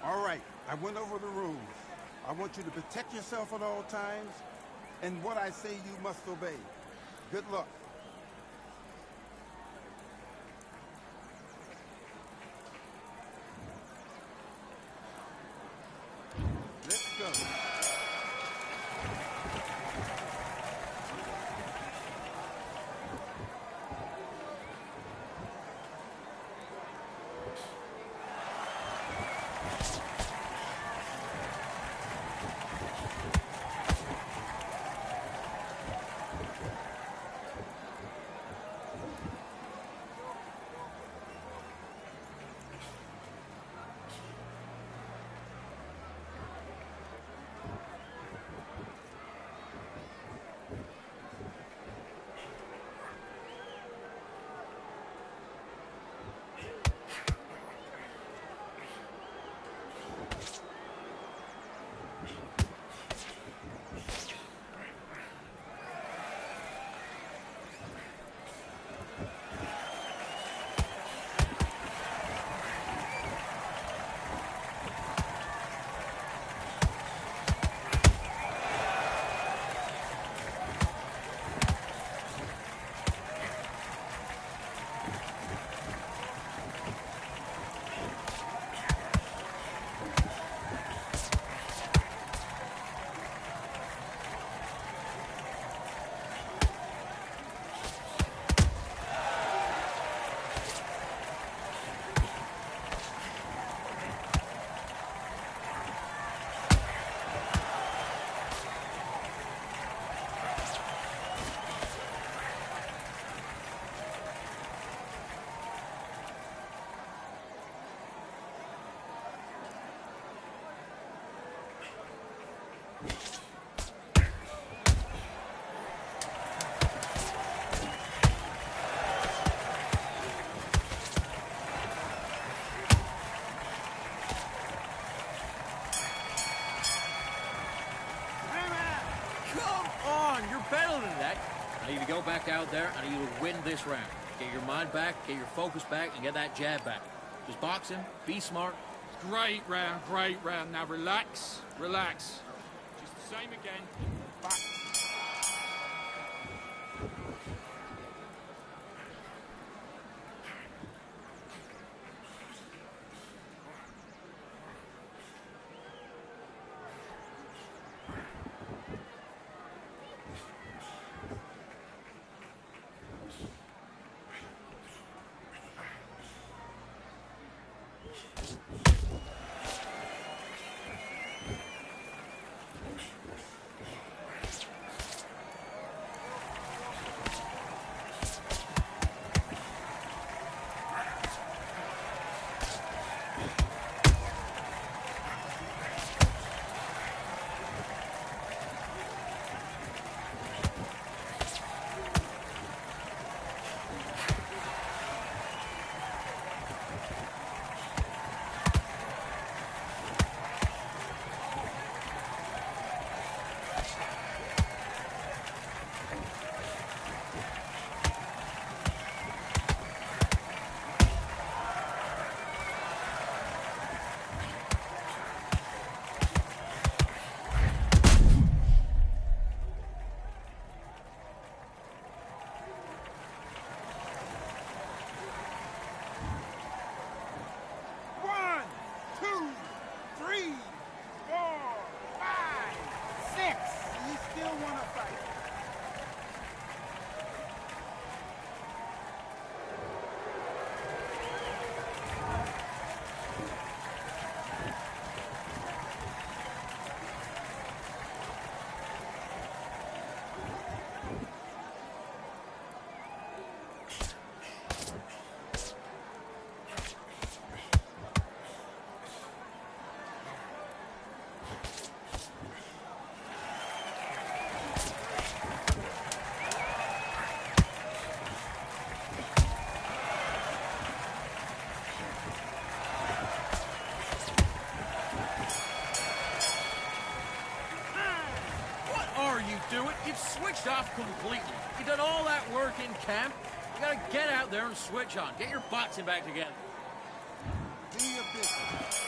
All right, I went over the rules. I want you to protect yourself at all times, and what I say you must obey. Good luck. Let's go. Come on, you're better than that. I need to go back out there. I need you to win this round. Get your mind back, get your focus back, and get that jab back. Just box him, be smart. Great round, great round. Now relax, relax. Just the same again. Back. You've switched off completely. You've done all that work in camp. You gotta get out there and switch on. Get your boxing back together. Do your business.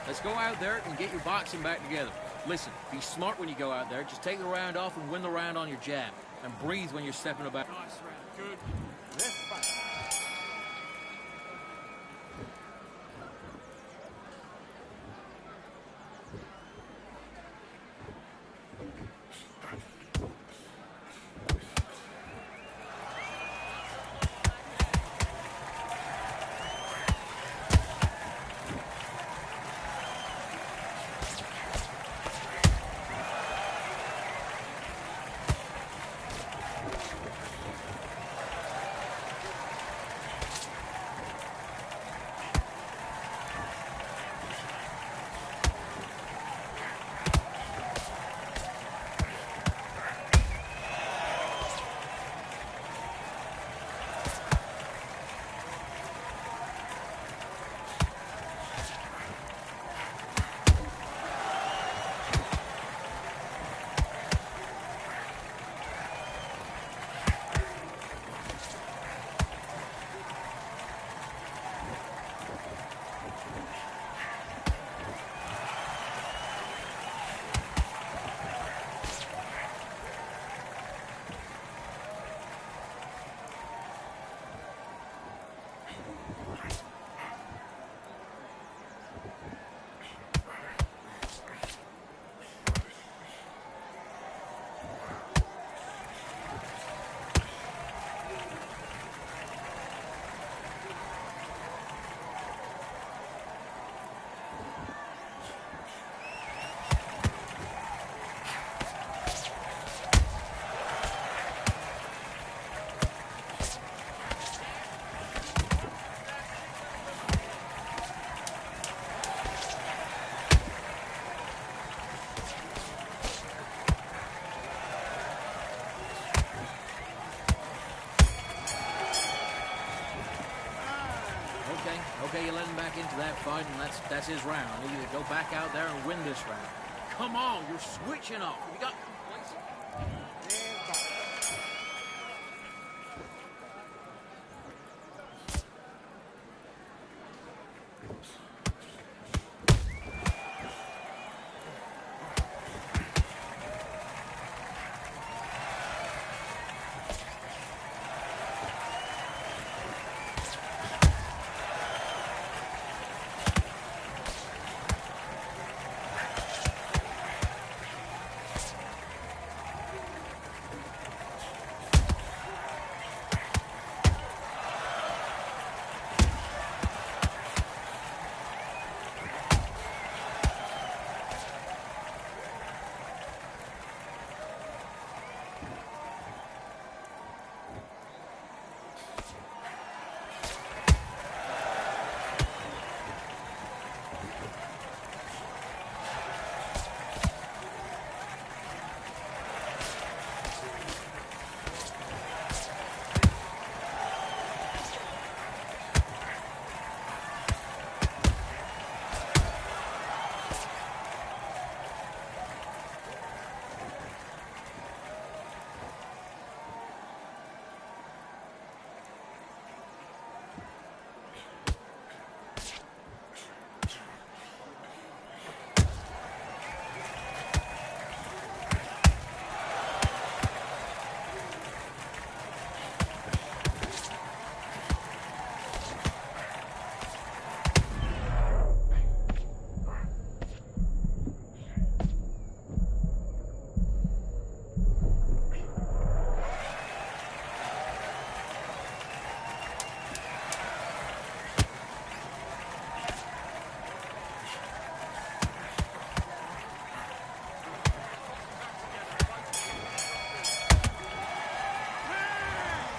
Let's go out there and get your boxing back together. Listen, be smart when you go out there. Just take the round off and win the round on your jab. And breathe when you're stepping about. Nice round, good. Let's fight. into that fight, and that's his round. I need you to go back out there and win this round. Come on, you're switching off. You got complacent.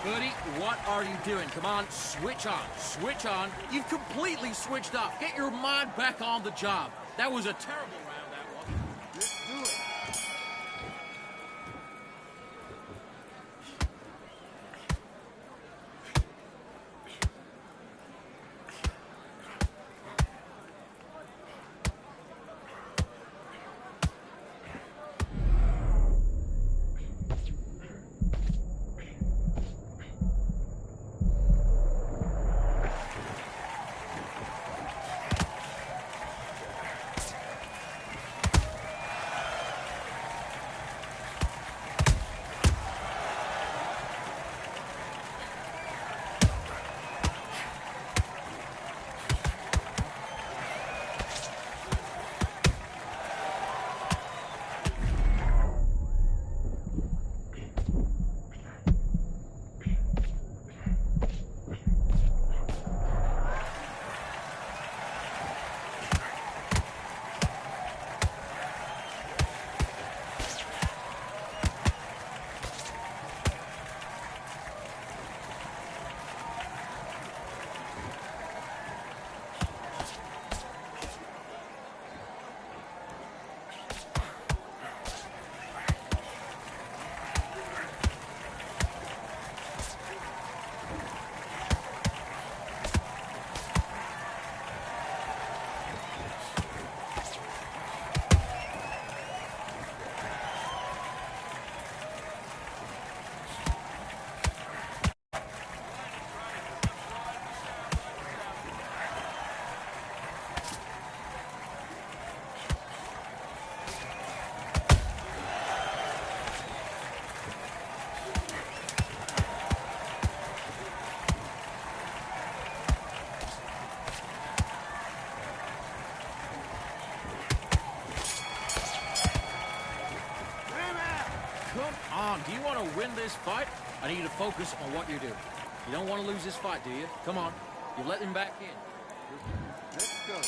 Buddy, what are you doing? Come on, switch on. Switch on. You've completely switched off. Get your mind back on the job. That was a terrible round, that was. Let's do it. Do you want to win this fight? I need you to focus on what you're doing. You don't want to lose this fight, do you? Come on. You let him back in. Let's go.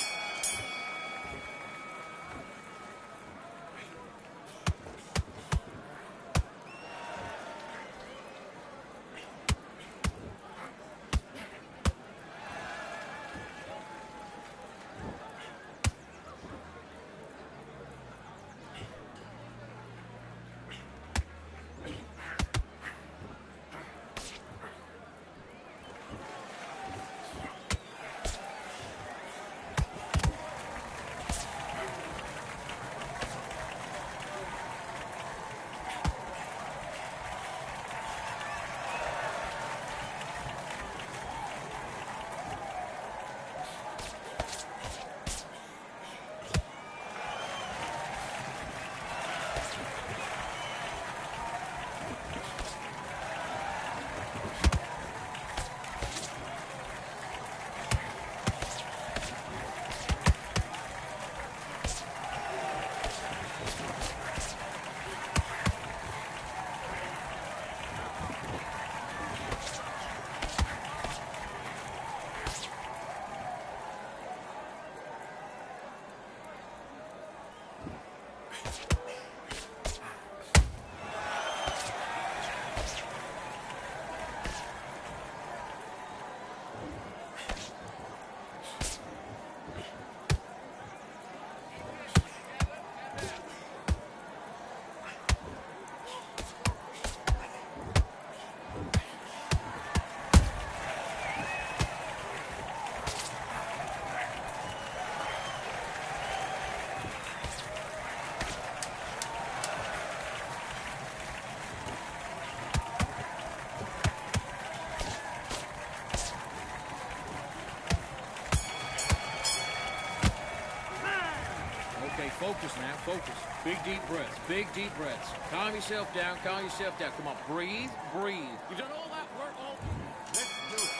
Okay, focus now, focus. Big deep breaths, big deep breaths. Calm yourself down, calm yourself down. Come on, breathe, breathe. You've done all that work all... Let's do it.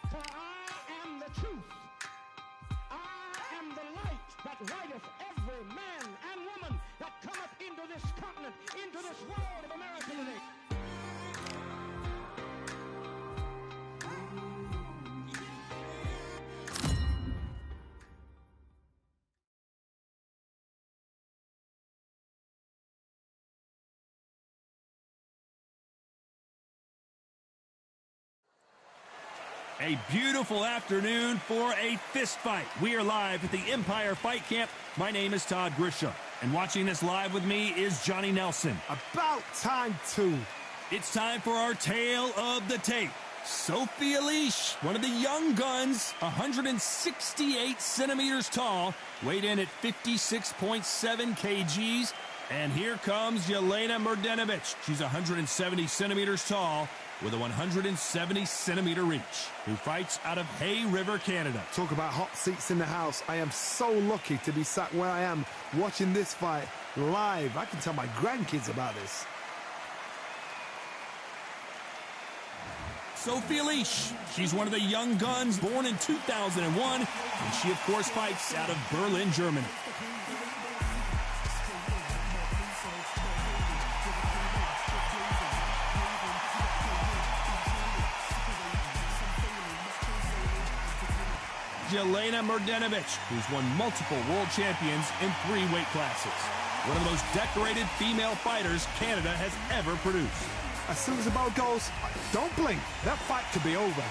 For I am the truth. I am the light that lighteth every man and woman that cometh into this continent, into this world of America today. A beautiful afternoon for a fist fight. We are live at the Empire Fight Camp. My name is Todd Grisham, and watching this live with me is Johnny Nelson. About time, too. It's time for our tale of the tape. Sophie Elish, one of the young guns, 168 centimeters tall, weighed in at 56.7 kgs. And here comes Yelena Mrdenovic. She's 170 centimeters tall with a 170-centimeter reach, who fights out of Hay River, Canada. Talk about hot seats in the house. I am so lucky to be sat where I am watching this fight live. I can tell my grandkids about this. Sophie Elish, she's one of the young guns, born in 2001, and she, of course, fights out of Berlin, Germany. Jelena Mrdenovic, who's won multiple world champions in 3 weight classes. One of the most decorated female fighters Canada has ever produced. As soon as the bell goes, don't blink. That fight could be over.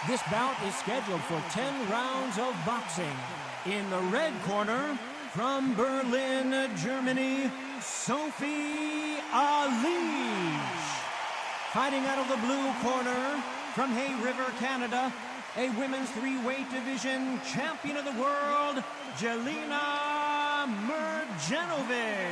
This bout is scheduled for 10 rounds of boxing. In the red corner, from Berlin, Germany, Sophie Ali. Fighting out of the blue corner, from Hay River, Canada, a women's 3-weight division champion of the world, Jelena Mrdenovic.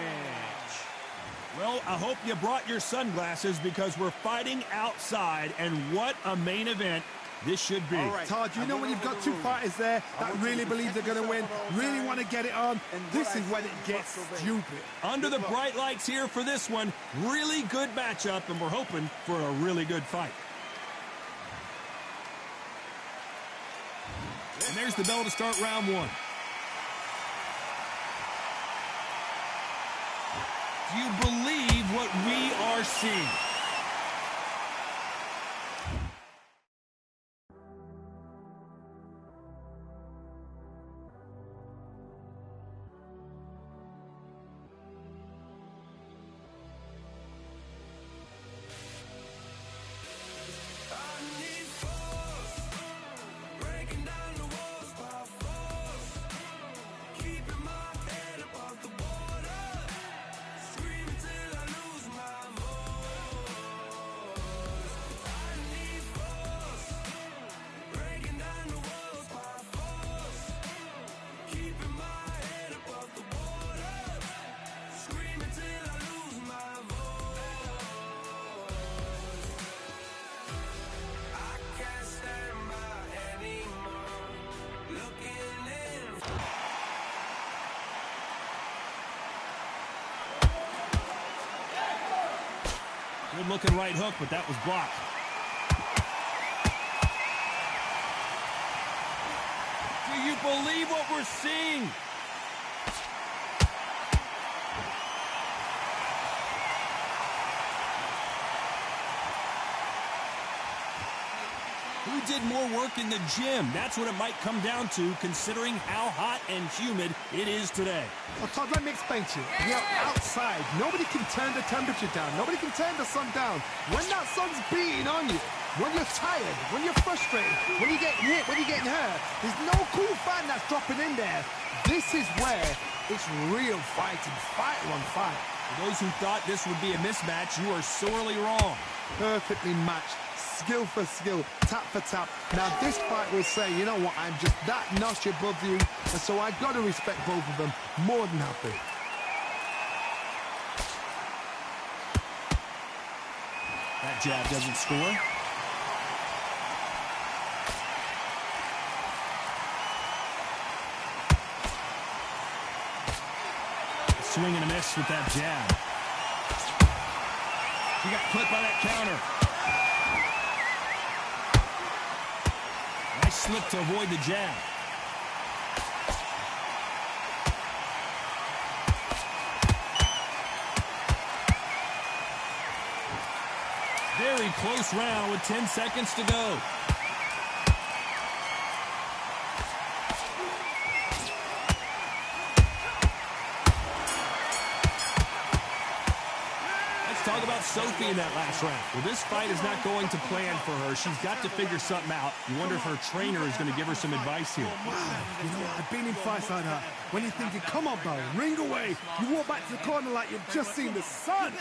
Well, I hope you brought your sunglasses because we're fighting outside, and what a main event this should be. All right. Todd, you know when you've got 2 fighters there that really believe they're going to win, really want to get it on, this is when it gets stupid. Under the bright lights here for this one, really good matchup, and we're hoping for a really good fight. And there's the bell to start round 1. Do you believe what we are seeing? Good-looking right hook, but that was blocked. Do you believe what we're seeing? Who did more work in the gym? That's what it might come down to, considering how hot and humid it is today. Well, Todd, let me explain to you. You're outside. Nobody can turn the temperature down. Nobody can turn the sun down. When that sun's beating on you, when you're tired, when you're frustrated, when you're getting hit, when you're getting hurt, there's no cool fan that's dropping in there. This is where it's real fighting, fight on fight. For those who thought this would be a mismatch, you are sorely wrong. Perfectly matched. Skill for skill, tap for tap. Now this fight will say, you know what, I'm just that notch above you, and so I've got to respect both of them. More than happy. That jab doesn't score. Swing and a miss with that jab. He got clipped by that counter. Nice slip to avoid the jab. Very close round with 10 seconds to go. Talk about Sophie in that last round. Well, this fight is not going to plan for her. She's got to figure something out. You wonder if her trainer is going to give her some advice here. Wow, you know, I've been in fights like that. When you're thinking, come on, bro, ring away. You walk back to the corner like you've just seen the sun.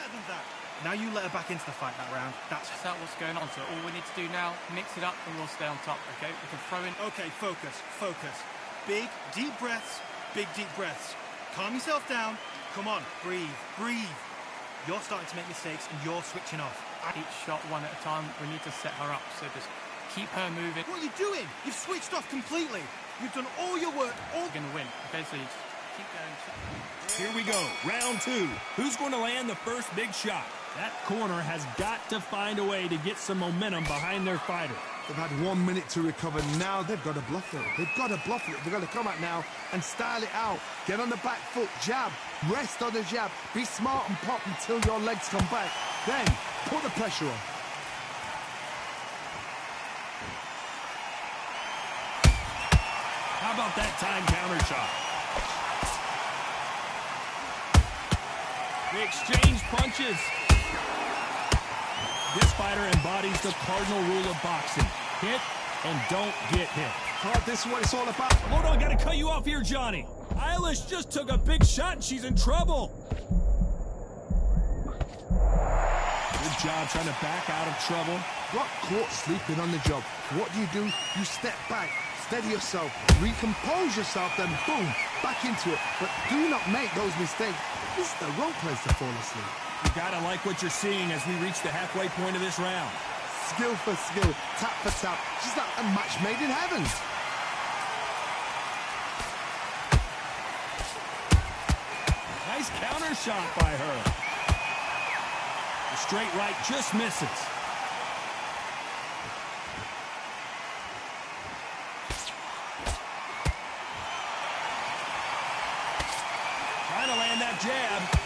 Now you let her back into the fight that round. That's what's going on. So all we need to do now, mix it up and we'll stay on top, okay? We can throw in... Okay, focus, focus. Big, deep breaths, big, deep breaths. Calm yourself down. Come on, breathe, breathe. You're starting to make mistakes and you're switching off. Each shot one at a time. We need to set her up, so just keep her moving. What are you doing? You've switched off completely. You've done all your work. You're going to win, okay? So you just keep going. Here we go, round 2. Who's going to land the first big shot? That corner has got to find a way to get some momentum behind their fighter. They've had 1 minute to recover. Now they've got to bluff it. They've got to bluff it. They've got to come out now and style it out. Get on the back foot, jab, rest on the jab. Be smart and pop until your legs come back. Then put the pressure on. How about that time counter shot? They exchange punches. This fighter embodies the cardinal rule of boxing. Hit and don't get hit. Oh, this is what it's all about. Hold on, gotta cut you off here, Johnny. Eilish just took a big shot and she's in trouble. Good job trying to back out of trouble. Got caught sleeping on the job. What do? You step back, steady yourself, recompose yourself, then boom, back into it. But do not make those mistakes. This is the wrong place to fall asleep. You gotta like what you're seeing as we reach the halfway point of this round. Skill for skill, tap for tap, just like a match made in heaven. Nice counter shot by her. The straight right just misses. Trying to land that jab.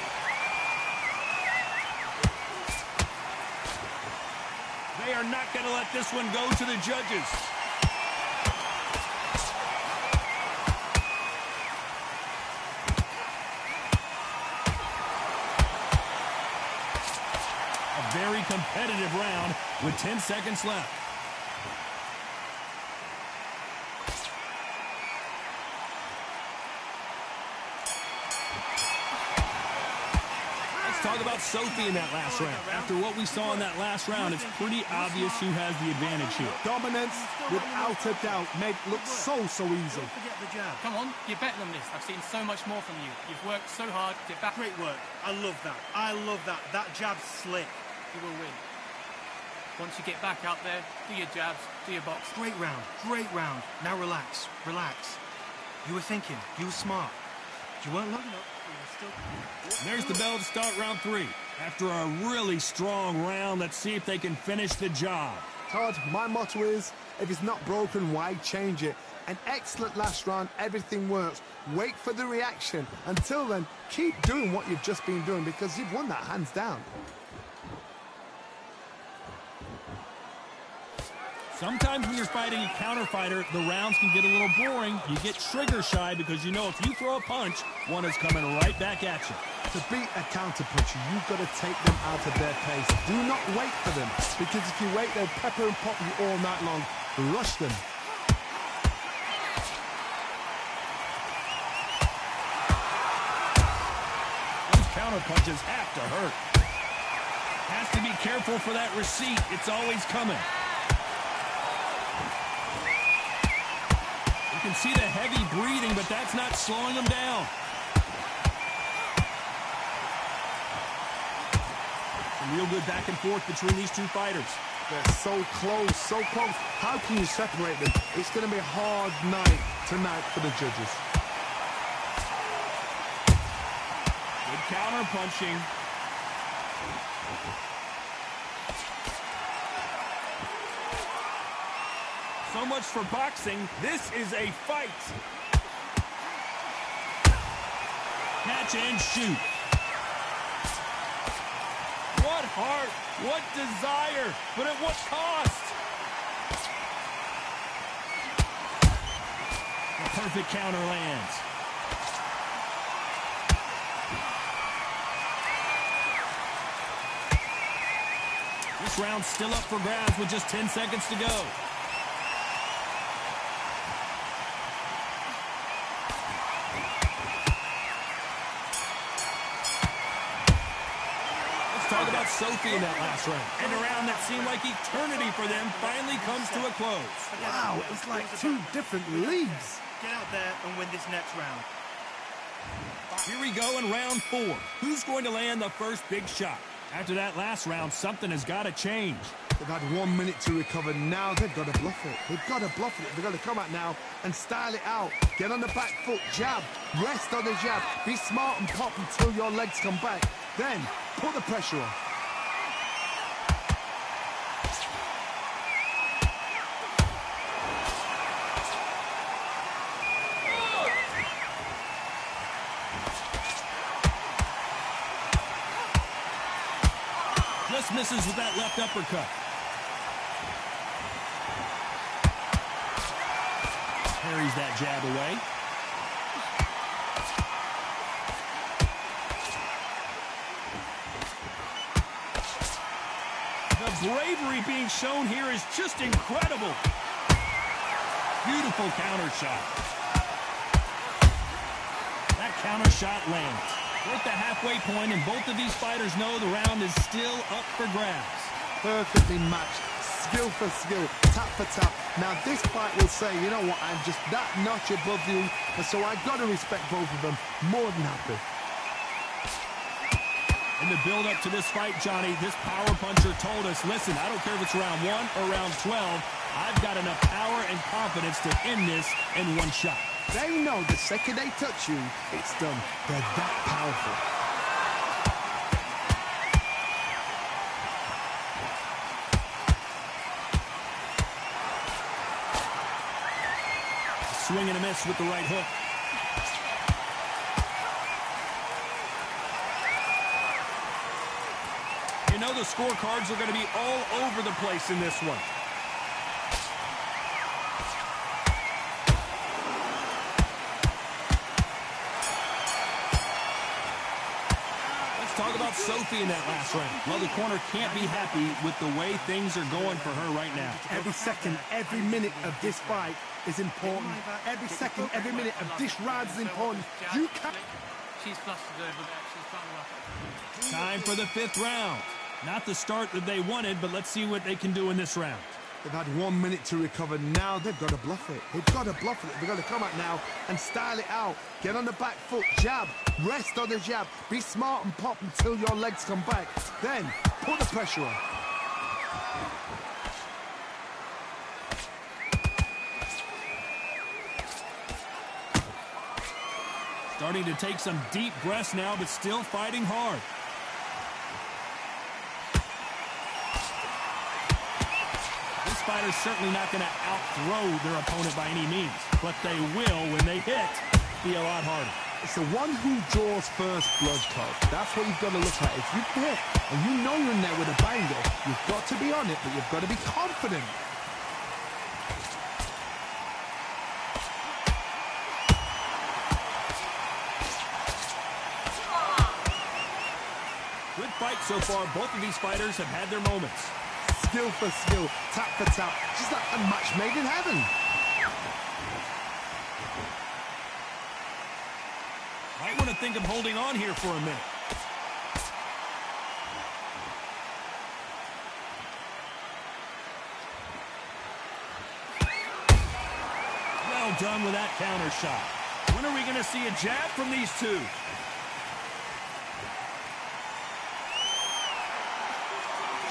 They are not going to let this one go to the judges. A very competitive round with 10 seconds left. Talk about Sophie in that last round. After what we saw in that last round, it's pretty obvious who has the advantage here. Dominance, without a doubt, made it look so easy. Don't forget the jab. Come on, you're better than this. I've seen so much more from you. You've worked so hard to get back. Great work. I love that. I love that. That jab's slick. You will win. Once you get back out there, do your jabs, do your box. Great round. Great round. Now relax. Relax. You were thinking. You were smart. You weren't long enough. There's the bell to start round 3. After a really strong round, let's see if they can finish the job. Todd, my motto is, if it's not broken, why change it? An excellent last round, everything works. Wait for the reaction. Until then, keep doing what you've just been doing because you've won that hands down. Sometimes when you're fighting a counter fighter, the rounds can get a little boring. You get trigger shy because you know if you throw a punch, one is coming right back at you. To beat a counter puncher, you've got to take them out of their pace. Do not wait for them, because if you wait, they'll pepper and pop you all night long. Rush them. Those counter punches have to hurt. Has to be careful for that receipt. It's always coming. You can see the heavy breathing, but that's not slowing them down. Some real good back and forth between these two fighters. They're so close, so close. How can you separate them? It's going to be a hard night tonight for the judges. Good counter punching. So much for boxing. This is a fight. Catch and shoot. What heart, what desire, but at what cost? The perfect counter lands. This round's still up for grabs with just 10 seconds to go. Talk about Sophie in that last round. And a round that seemed like eternity for them finally comes to a close. Wow, it's like two different leagues. Get out there and win this next round. Here we go in round 4. Who's going to land the first big shot? After that last round, something has got to change. They've had 1 minute to recover. Now they've got to bluff it. They've got to bluff it. They've got to come out now and style it out. Get on the back foot, jab, rest on the jab. Be smart and pop until your legs come back. Then put the pressure on. Just misses with that left uppercut. Parries that jab away. The bravery being shown here is just incredible. Beautiful counter shot. That counter shot lands. We're at the halfway point, and both of these fighters know the round is still up for grabs. Perfectly matched. Skill for skill, tap for tap. Now this fight will say, you know what, I'm just that notch above you, and so I got to respect both of them. More than happy. In the build-up to this fight, Johnny, this power puncher told us, listen, I don't care if it's round 1 or round 12, I've got enough power and confidence to end this in one shot. They know the second they touch you, it's done. They're that powerful. Swing and a miss with the right hook. You know the scorecards are going to be all over the place in this one. Let's talk about Sophie in that last round. Well, the corner can't be happy with the way things are going for her right now. Every second, every minute of this fight is important. Every second, every minute of this round is important. You can't... She's flustered over there. She's trying to work. Time for the 5th round. Not the start that they wanted, but let's see what they can do in this round. They've had 1 minute to recover. Now they've got to bluff it. They've got to bluff it. They've got to come out now and style it out. Get on the back foot, jab, rest on the jab. Be smart and pop until your legs come back. Then put the pressure on. Starting to take some deep breaths now, but still fighting hard. This fighter's certainly not going to out-throw their opponent by any means, but they will, when they hit, be a lot harder. It's the one who draws first blood, Coach. That's what you've got to look at. If you hit and you know you're in there with a banger, you've got to be on it, but you've got to be confident. Good fight so far. Both of these fighters have had their moments. Skill for skill, tap for tap. Just like a match made in heaven. Might want to think of holding on here for a minute. Well done with that counter shot. When are we going to see a jab from these two?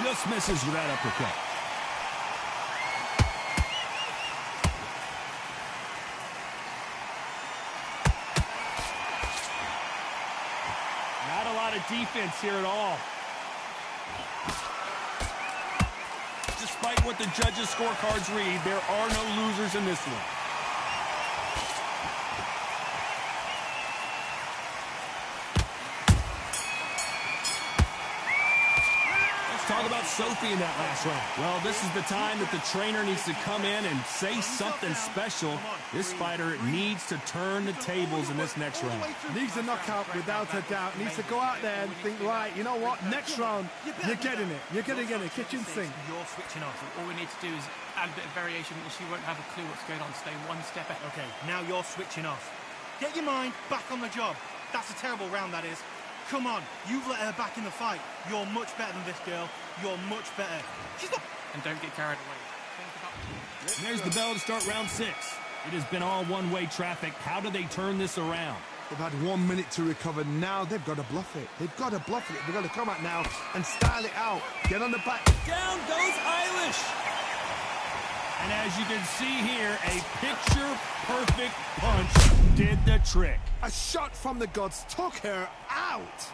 Just misses with that uppercut. Not a lot of defense here at all. Despite what the judges' scorecards read, there are no losers in this one. Talk about Sophie in that last round. Well, this is the time that the trainer needs to come in and say something special. This fighter needs to turn the tables in this next round. Needs a knockout without a doubt. Needs to go out there and think, right, you know what, next round, you're getting it. You're going to get it. Kitchen sink. You're switching off. All we need to do is add a bit of variation, and she won't have a clue what's going on. Stay one step ahead. Okay, now you're switching off. Get your mind back on the job. That's a terrible round, that is. Come on, you've let her back in the fight. You're much better than this girl. You're much better. She's not... And don't get carried away. And there's the bell to start round 6. It has been all one-way traffic. How do they turn this around? They've had 1 minute to recover. Now they've got to bluff it. They've got to bluff it. They've got to come out now and style it out. Get on the back. Down goes Eilish. And as you can see here, a picture-perfect punch did the trick. A shot from the gods took her out.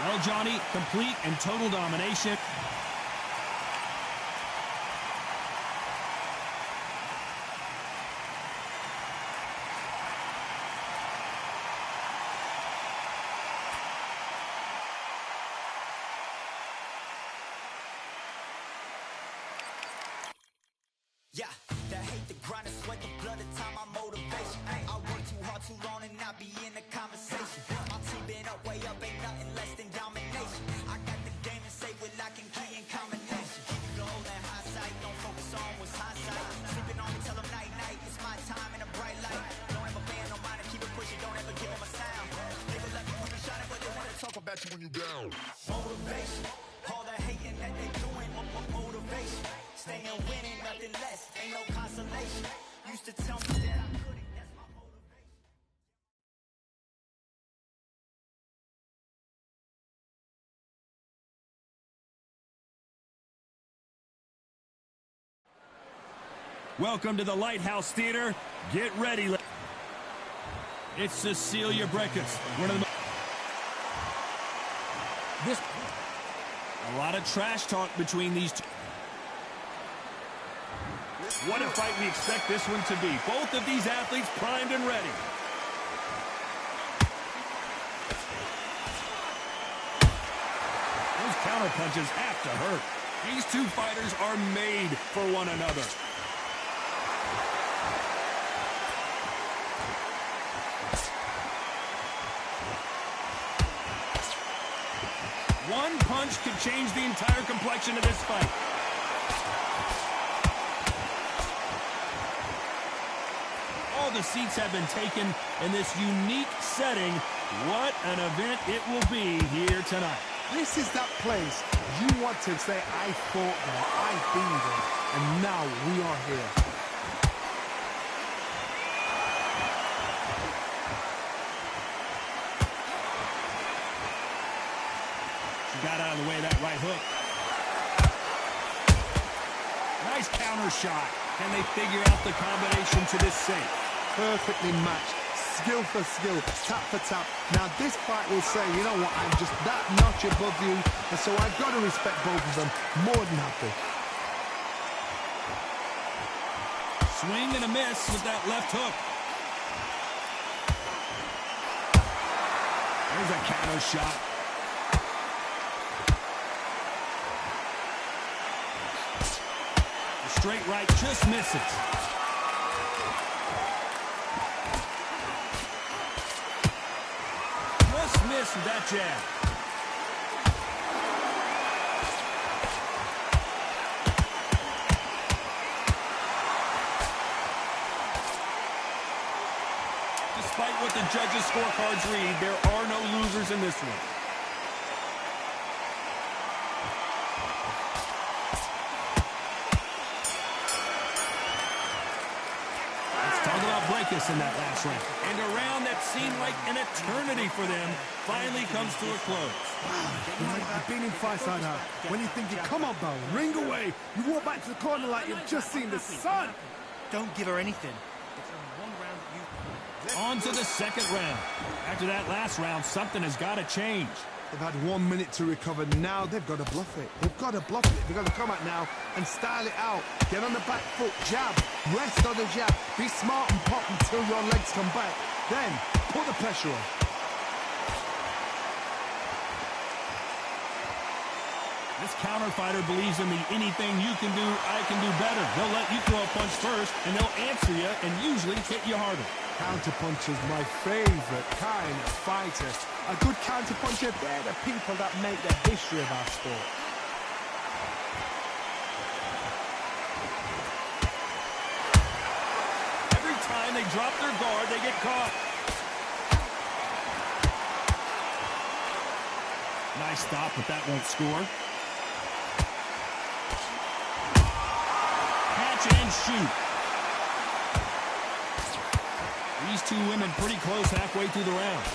Well, Johnny, complete and total domination. Welcome to the Lighthouse Theater. Get ready. It's Cecilia Brækhus, one of the a lot of trash talk between these two. What a fight we expect this one to be. Both of these athletes primed and ready. Those counter punches have to hurt. These two fighters are made for one another. One punch could change the entire complexion of this fight. All the seats have been taken in this unique setting. What an event it will be here tonight. This is that place you want to say, I fought there, I've been there, and now we are here. She got out of the way of that right hook. Nice counter shot. Can they figure out the combination to this safe? Perfectly matched. Skill for skill, tap for tap. Now this fight will say, you know what, I'm just that notch above you, and so I've got to respect both of them. More than happy. Swing and a miss with that left hook. There's a counter shot. The straight right just misses. Missed with that jab. Despite what the judges' scorecards read, there are no losers in this one. Brækhus in that last round. And a round that seemed like an eternity for them finally comes to a close. Wow, you've been in fights like that. When you think, come on, Bell, ring away. You walk back to the corner like you've just seen the sun. Don't give her anything. On to the second round. After that last round, something has got to change. They've had 1 minute to recover. Now they've got to bluff it. They've got to bluff it. They've got to come out now and style it out. Get on the back foot, jab, rest on the jab. Be smart and pop until your legs come back. Then put the pressure on. This counter fighter believes in the anything you can do, I can do better. They'll let you throw a punch first, and they'll answer you and usually hit you harder. Counterpuncher's my favorite kind of fighter. A good counterpuncher, they're the people that make the history of our sport. Every time they drop their guard, they get caught. Nice stop, but that won't score. Catch and shoot. These two women pretty close halfway through the round.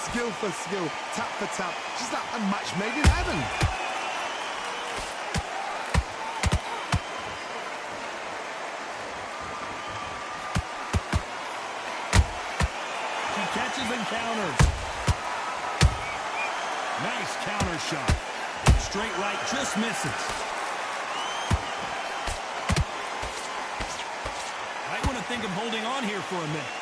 Skill for skill, tap for tap. Just like a match made in heaven. She catches and counters. Nice counter shot. Straight right just misses. Might want to think of holding on here for a minute.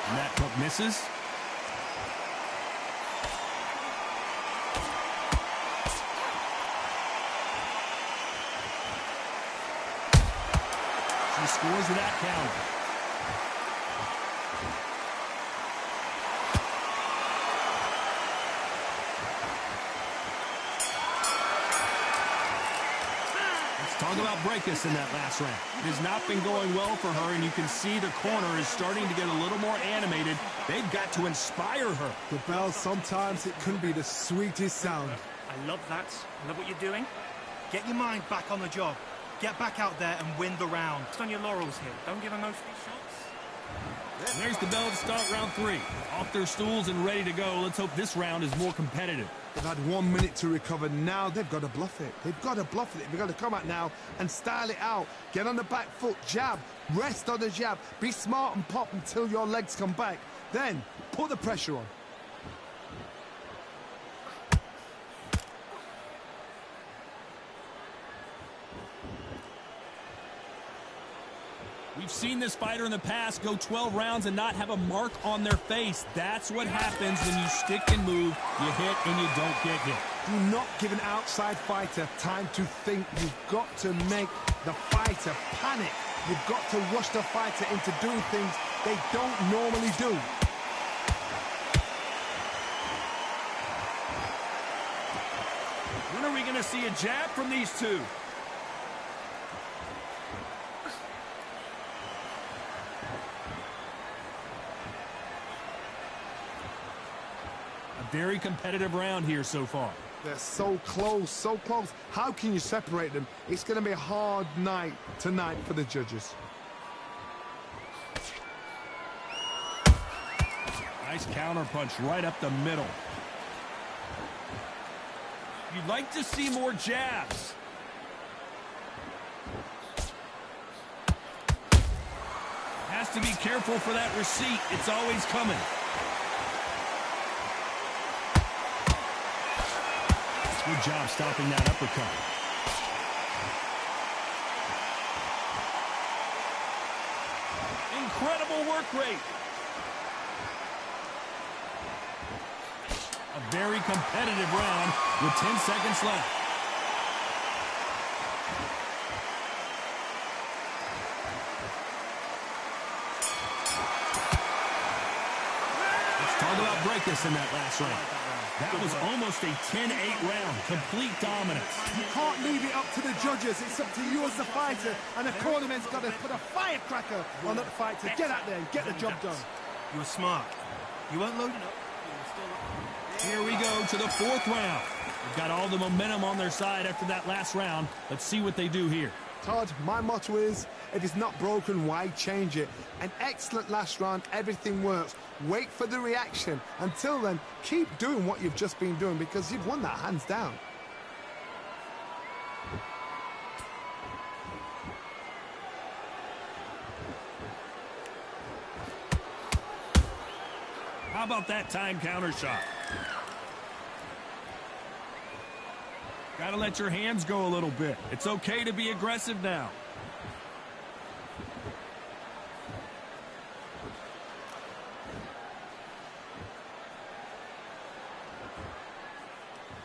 And that hook misses. She scores with that counter. Talk about Brækhus in that last round. It has not been going well for her, and you can see the corner is starting to get a little more animated. They've got to inspire her. The bell, sometimes it can be the sweetest sound. I love that. I love what you're doing. Get your mind back on the job. Get back out there and win the round. Just on your laurels here. Don't give her no free shots. And there's the bell to start round 3. Off their stools and ready to go. Let's hope this round is more competitive. They've had 1 minute to recover. Now they've got to bluff it. They've got to bluff it. They've got to come out now and style it out. Get on the back foot, jab, rest on the jab. Be smart and pop until your legs come back. Then put the pressure on. We've seen this fighter in the past go 12 rounds and not have a mark on their face. That's what happens when you stick and move, you hit and you don't get hit. Do not give an outside fighter time to think. You've got to make the fighter panic. You've got to rush the fighter into doing things they don't normally do. When are we going to see a jab from these two? Very competitive round here so far. They're so close, so close. How can you separate them? It's going to be a hard night tonight for the judges. Nice counter punch right up the middle. You'd like to see more jabs. Has to be careful for that receipt. It's always coming. Good job stopping that uppercut. Incredible work rate. A very competitive round with 10 seconds left. Let's talk about breakers in that last round. That was almost a 10-8 round, complete dominance. You can't leave it up to the judges. It's up to you as the fighter, and the cornerman's got to put a firecracker on that fighter. Get out there and get the job done. You were smart. You weren't loading up. Here we go to the 4th round. They've got all the momentum on their side after that last round. Let's see what they do here. Todd, my motto is, if it's not broken, why change it? An excellent last round, everything works. Wait for the reaction. Until then, keep doing what you've just been doing because you've won that hands down. How about that time counter shot? Gotta let your hands go a little bit. It's okay to be aggressive now.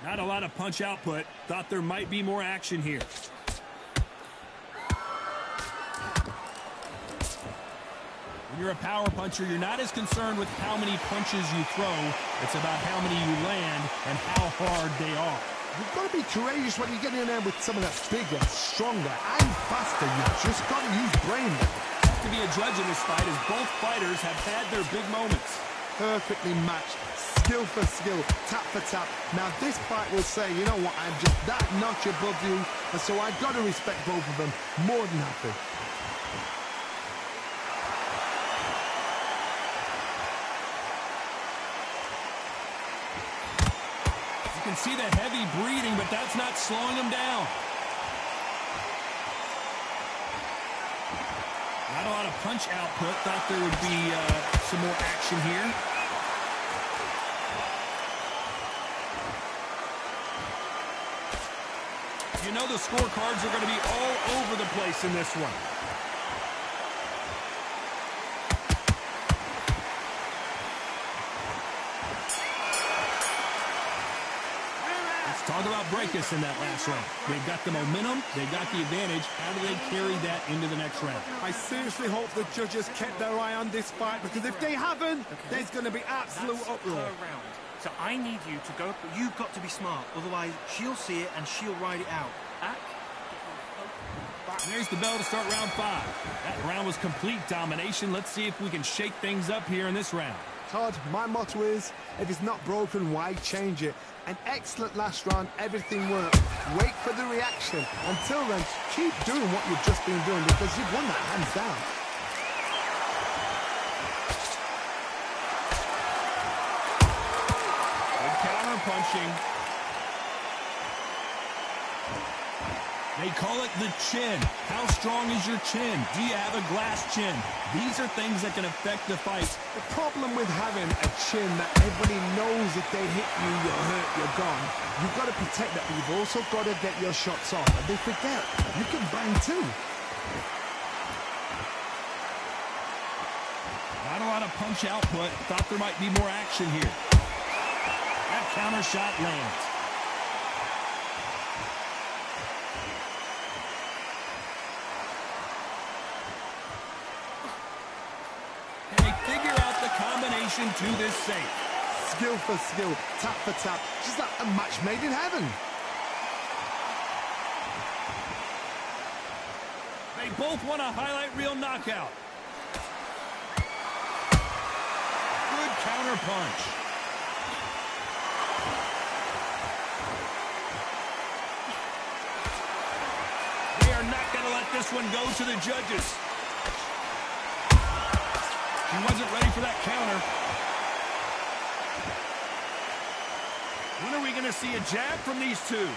Not a lot of punch output. Thought there might be more action here. When you're a power puncher, you're not as concerned with how many punches you throw. It's about how many you land and how hard they are. You've got to be courageous when you get in there with someone that's bigger, stronger, and faster. You've just got to use brain. To be a judge in this fight as both fighters have had their big moments. Perfectly matched, skill for skill, tap for tap. Now this fight will say, you know what, I'm just that notch above you, and so I've got to respect both of them. More than happy. You can see the heavy breathing, but that's not slowing him down. Not a lot of punch output. Thought there would be some more action here. You know the scorecards are going to be all over the place in this one. Talk about breakers in that last round. They've got the momentum, they've got the advantage. How do they carry that into the next round? I seriously hope the judges kept their eye on this fight, because if they haven't, there's going to be absolute uproar. So I need you to go, you've got to be smart, otherwise she'll see it and she'll ride it out. There's the bell to start round 5. That round was complete domination. Let's see if we can shake things up here in this round. Todd, my motto is, if it's not broken, why change it? An excellent last round, everything works. Wait for the reaction. Until then, keep doing what you've just been doing because you've won that hands down. punching. They call it the chin. How strong is your chin? Do you have a glass chin? These are things that can affect the fight. The problem with having a chin that everybody knows if they hit you, you're hurt, you're gone. You've got to protect that, but you've also got to get your shots off. And they forget, you can bang too. Not a lot of punch output. Thought there might be more action here. That counter shot lands. And they figure out the combination to this safe. Skill for skill, tap for tap, just like a match made in heaven. They both want a highlight reel knockout. Good counter punch. They are not going to let this one go to the judges. She wasn't ready for that counter. When are we going to see a jab from these two?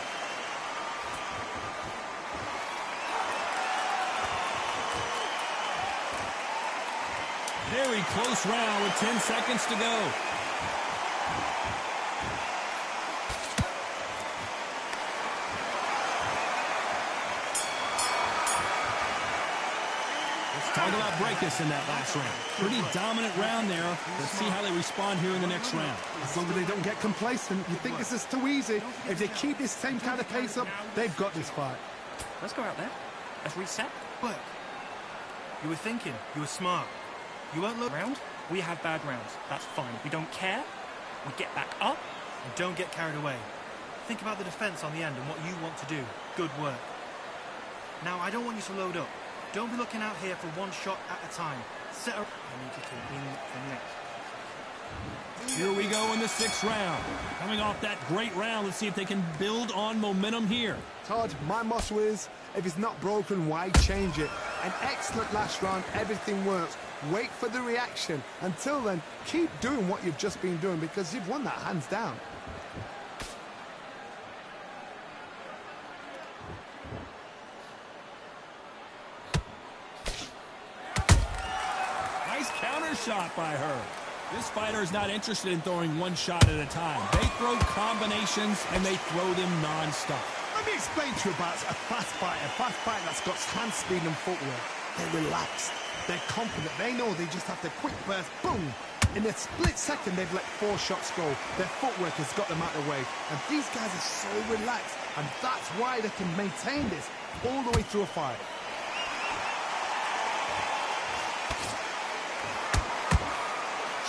Very close round with 10 seconds to go. Let's talk about Breakus in that last round. Pretty dominant round there. Let's see how they respond here in the next round. As long as they don't get complacent, you think this is too easy. If they keep this same kind of pace up, they've got this fight. Let's go out there. Let's reset. But you were thinking, you were smart. You won't look Round. We have bad rounds. That's fine. We don't care. We get back up. and don't get carried away. Think about the defense on the end and what you want to do. Good work. Now, I don't want you to load up. Don't be looking out here for one shot at a time. Set up. I need you to win the next. Here we go in the 6th round. Coming off that great round, let's see if they can build on momentum here. Todd, my motto is, if it's not broken, why change it? An excellent last round, everything works. Wait for the reaction. Until then, keep doing what you've just been doing because you've won that hands down. Nice counter shot by her. This fighter is not interested in throwing one shot at a time. They throw combinations and they throw them non-stop. Let me explain to you about a fast fighter that's got hand speed and footwork. They're relaxed. They're confident. They know they just have to quick burst, boom. In a split second, they've let 4 shots go. Their footwork has got them out of the way. And these guys are so relaxed. And that's why they can maintain this all the way through a fight.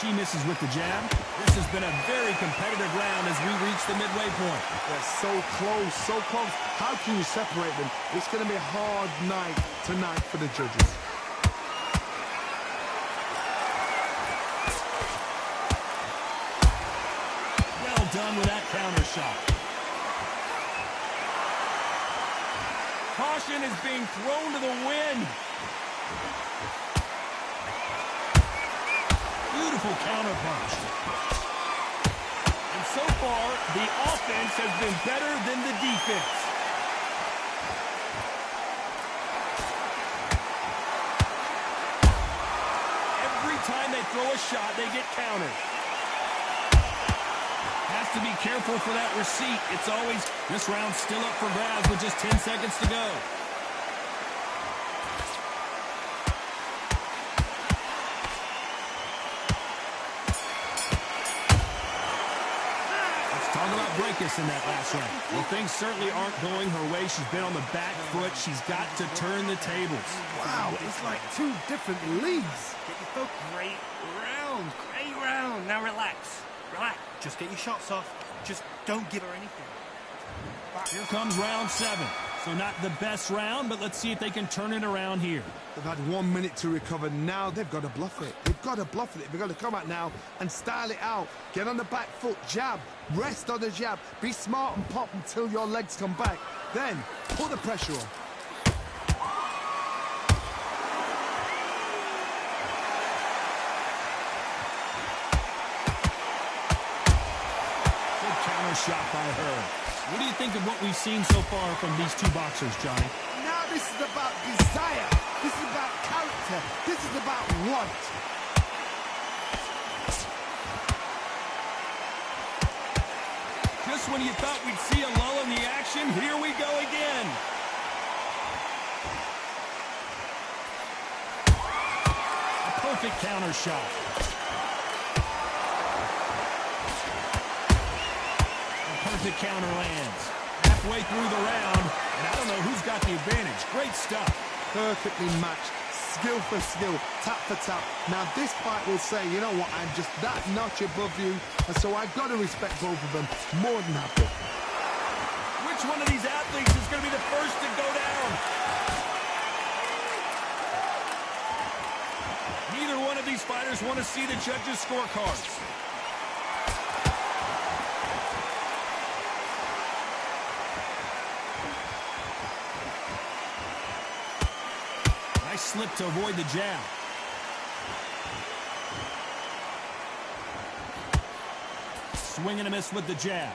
She misses with the jab. This has been a very competitive round as we reach the midway point. They're so close, so close. How can you separate them? It's going to be a hard night tonight for the judges. Well done with that counter shot. Caution is being thrown to the wind. Beautiful counter punch. And so far, the offense has been better than the defense. Every time they throw a shot, they get countered. Has to be careful for that receipt. It's always, this round's still up for grabs with just 10 seconds to go. Breakus in that last round. Well, things certainly aren't going her way. She's been on the back foot. She's got to turn the tables. Wow, it's like 2 different leagues. Get your foot. Great round. Great round. Now relax. Relax. Just get your shots off. Just don't give her anything. Here comes round 7. So not the best round, but let's see if they can turn it around here. They've had 1 minute to recover. Now they've got to bluff it. They've got to bluff it. They've got to come out now and style it out. Get on the back foot, jab, rest on the jab. Be smart and pop until your legs come back. Then put the pressure on. Good counter counter shot by her. What do you think of what we've seen so far from these two boxers, Johnny? Now this is about desire. This is about character. This is about want. Just when you thought we'd see a lull in the action, here we go again. A perfect counter shot. A perfect counter lands. Halfway through the round, and I don't know who's got the advantage. Great stuff. Perfectly matched. Skill for skill, tap for tap. Now this fight will say, you know what, I'm just that notch above you, and so I've got to respect both of them more than happy. Which one of these athletes is going to be the first to go down? Neither one of these fighters want to see the judges' scorecards. Nice slip to avoid the jab. Swing and a miss with the jab.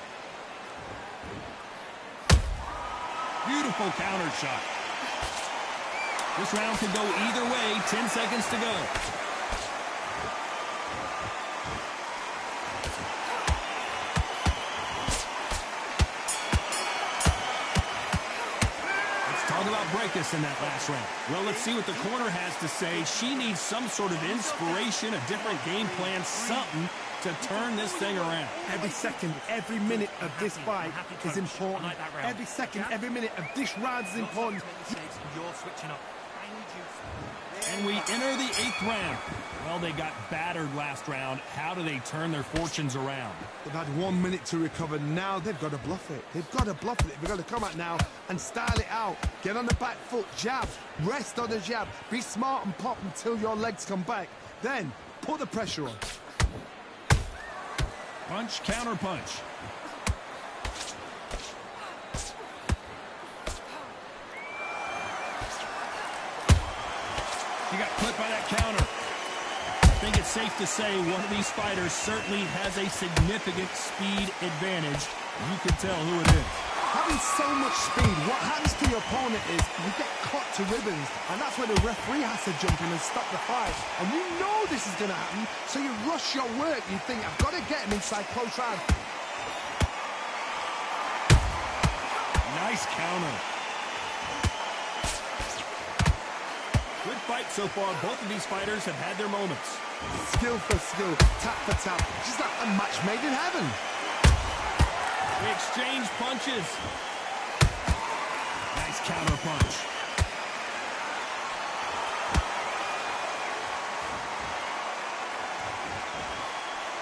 Beautiful counter shot. This round could go either way. 10 seconds to go. About break us in that last round. Well, let's see what the corner has to say. She needs some sort of inspiration, a different game plan, something to turn this thing around. Every second, every minute of this fight is important. Every second, every minute of this round is important. You're switching up. And we enter the 8th round. Well, they got battered last round. How do they turn their fortunes around? They've had 1 minute to recover. Now they've got to bluff it. They've got to bluff it. They've got to come out now and style it out. Get on the back foot, jab, rest on the jab. Be smart and pop until your legs come back. Then put the pressure on. Punch, counter punch. She got put by that counter. I think it's safe to say one of these fighters certainly has a significant speed advantage. You can tell who it is. Having so much speed, what happens to your opponent is you get cut to ribbons, and that's where the referee has to jump in and stop the fight. And you know this is going to happen, so you rush your work. You think, I've got to get him inside close round. Nice counter. Good fight so far. Both of these fighters have had their moments. Skill for skill, tap for tap. Just like a match made in heaven. They exchange punches. Nice counter punch.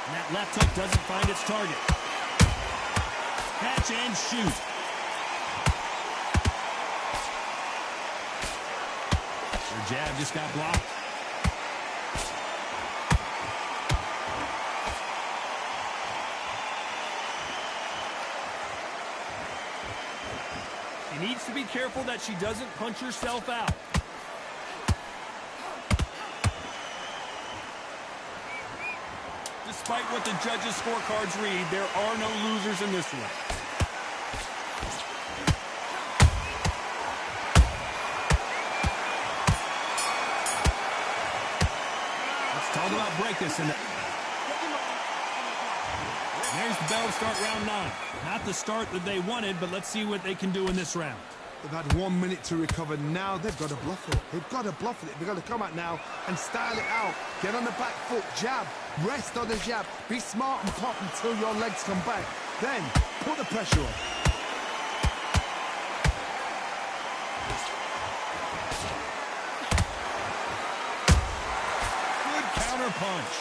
And that left hook doesn't find its target. Catch and shoot. Her jab just got blocked. She needs to be careful that she doesn't punch herself out. Despite what the judges' scorecards read, there are no losers in this one. Talk about break this in the... There's the bell to start round 9. Not the start that they wanted, but let's see what they can do in this round. They've had 1 minute to recover. Now they've got to bluff it. They've got to bluff it. They've got to come out now and style it out. Get on the back foot, jab, rest on the jab. Be smart and pop until your legs come back. Then put the pressure on. Punch.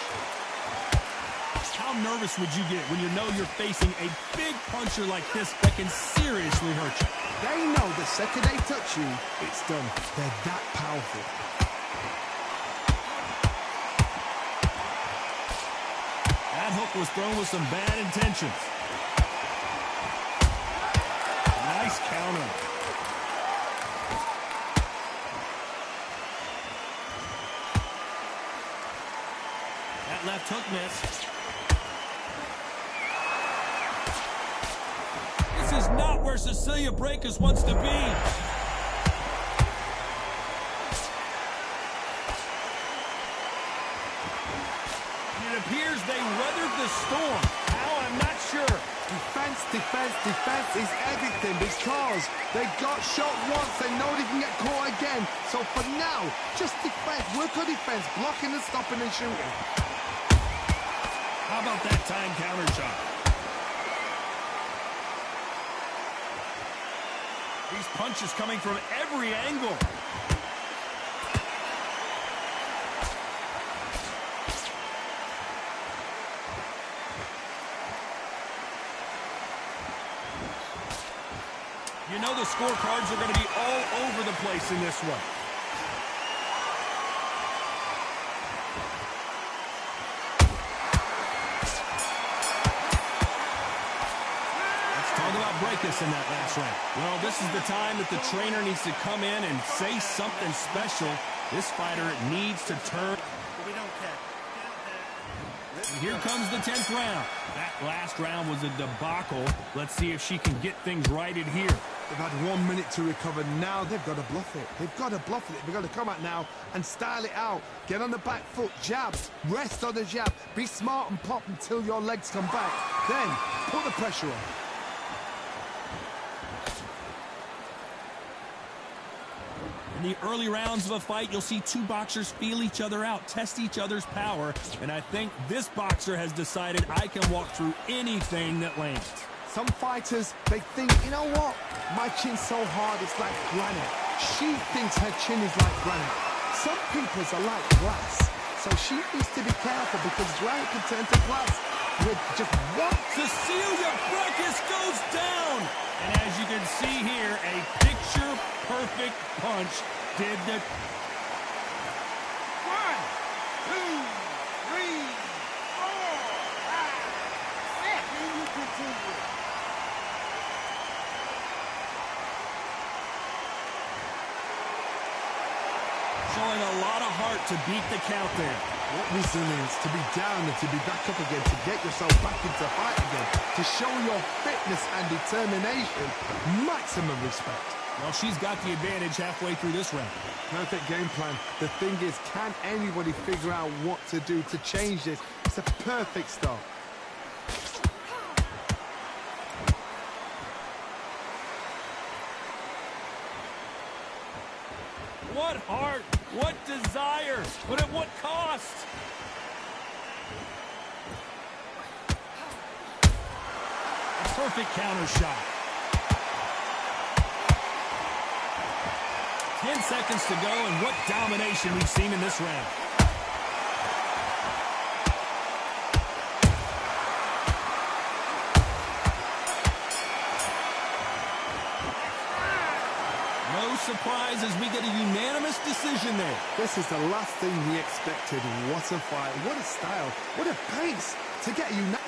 How nervous would you get when you know you're facing a big puncher like this that can seriously hurt you? They know the second they touch you, it's done. They're that powerful. That hook was thrown with some bad intentions. Nice counter. Left hook miss. where Cecilia Breakus wants to be. It appears they weathered the storm. How? I'm not sure. Defense, defense, defense is everything because they got shot once. They know they can get caught again. So for now, just defense. Work on defense, blocking and stopping and shooting. How about that time counter shot? These punches coming from every angle. You know the scorecards are going to be all over the place in this one. Let's talk about Breakus in that last round. Well, this is the time that the trainer needs to come in and say something special. This fighter needs to turn. We don't care. And here comes the 10th round. That last round was a debacle. Let's see if she can get things righted here. They've had 1 minute to recover. Now they've got to bluff it. They've got to bluff it. They've got to come out now and style it out. Get on the back foot, jab, rest on the jab. Be smart and pop until your legs come back. Then put the pressure on. In the early rounds of a fight, you'll see two boxers feel each other out, test each other's power, and I think this boxer has decided I can walk through anything that lands. Some fighters, they think, you know what? My chin's so hard, it's like granite. She thinks her chin is like granite. Some people's are like glass. So she needs to be careful because granite can turn to glass with just one. Cecilia Breakus goes down. And as you can see here, a picture-perfect punch did the... 1, 2, 3, 4, 5, 6. Can you continue? Showing a lot of heart to beat the count there. What resilience to be down and to be back up again, to get yourself back into fight again, to show your fitness and determination. Maximum respect. Well, she's got the advantage halfway through this round. Perfect game plan. The thing is, can anybody figure out what to do to change this? It's a perfect start. What heart, what desire, but at what cost? A perfect counter shot. 10 seconds to go, and what domination we've seen in this round. No surprise as we get a unanimous decision there. This is the last thing we expected. What a fight, what a style, what a pace to get unanimous.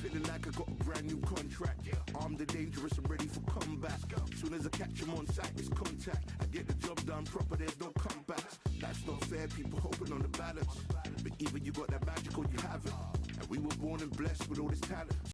Feeling like I got a brand new contract. Armed and dangerous and ready for combat. Soon as I catch him on sight, it's contact. I get the job done proper, there's no comebacks. Life's not fair, people hoping on the balance. But either you got that magic or you haven't. And we were born and blessed with all this talent.